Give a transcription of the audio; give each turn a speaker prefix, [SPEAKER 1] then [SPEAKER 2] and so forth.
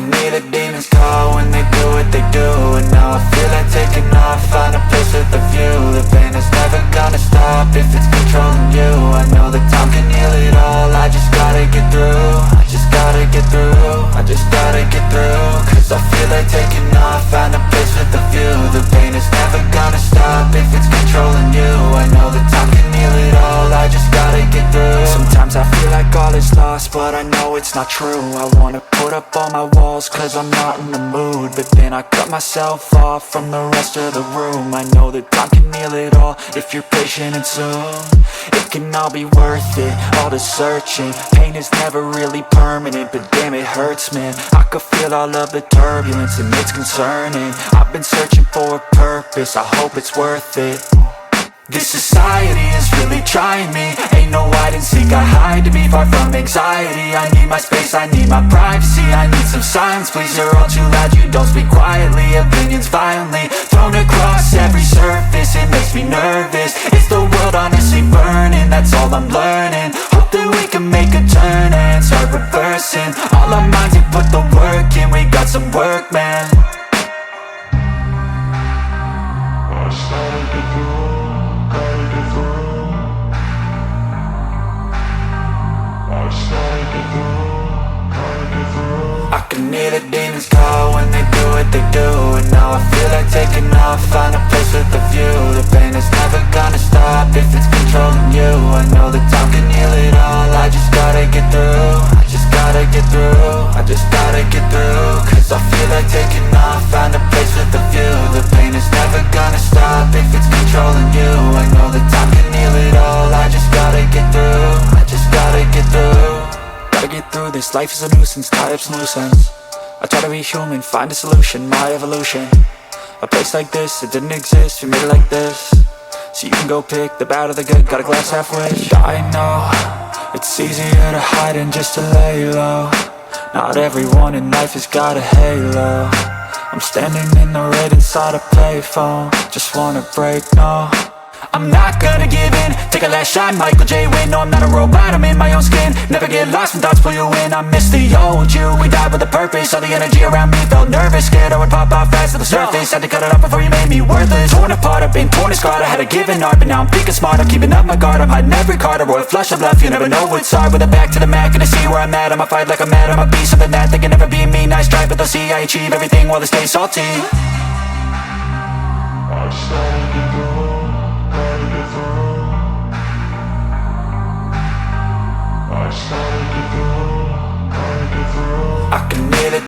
[SPEAKER 1] can hear the demons call when they do what they do. And now I feel like taking off, find a place with a view. The pain is never gonna stop if it's controlling you. I know that time can heal it all, I just gotta get through. I just gotta get through, I just gotta get through. Cause I feel like taking off, find a place with a view. The pain is never gonna stop if it's controlling you. I know that time can heal it all, I just gotta get through. Sometimes I feel like all is lost, but I know it's not true. I wanna put up all my walls cause I'm not in the mood, but then I cut myself off from the rest of the room. I know that time can heal it all if you're patient and soon. It can all be worth it, all the searching. Pain is never really permanent, but damn it hurts, man. I could feel all of the turbulence and it's concerning. I've been searching for a purpose, I hope it's worth it. This society is really trying me. Ain't no hide and seek, I hide to be far from anxiety. I need my space, I need my privacy. I need some silence, please, you're all too loud. You don't speak quietly, opinions violently thrown across every surface. It makes me nervous, it's the world honestly burning. That's all I'm learning, hope that we can make a turn and start reversing. All our minds and put the work in, we got some work, man. I can hear the demons call when they do what they do. And now I feel like taking off, find a place with a view. The pain is never gonna stop if it's controlling you. I know that time can heal it all, I just gotta get through. I just gotta get through, I just gotta get through. Cause I feel like taking off, find a place with a view. The pain is never gonna stop if it's controlling you. I know that time can heal it all, I just gotta get through. I just gotta get through. Gotta get through this, life is a nuisance, tie up some loose ends. I try to be human, find a solution, my evolution. A place like this, it didn't exist, we made it like this. So you can go pick the bad or the good, got a glass halfway. I know, it's easier to hide than just to lay low. Not everyone in life has got a halo. I'm standing in the red inside a payphone, just wanna break, no. I'm not gonna give in, take a last shot, Michael J. Win. No, I'm not a robot, I'm in my own skin. Never get lost when thoughts pull you in. I miss the old you, we died with a purpose. All the energy around me felt nervous, scared I would pop off fast to the surface. Had to cut it off before you made me worthless. Torn apart, I've been torn and scarred. I had a given art, but now I'm thinking smart. I'm keeping up my guard, I'm hiding every card. A royal flush of left, you never know what's hard. With a back to the mat, gonna see where I'm at. I'ma fight like I'm mad, I'ma be something that they can never be me. Nice try, but they'll see I achieve everything while they stay salty. I can hear the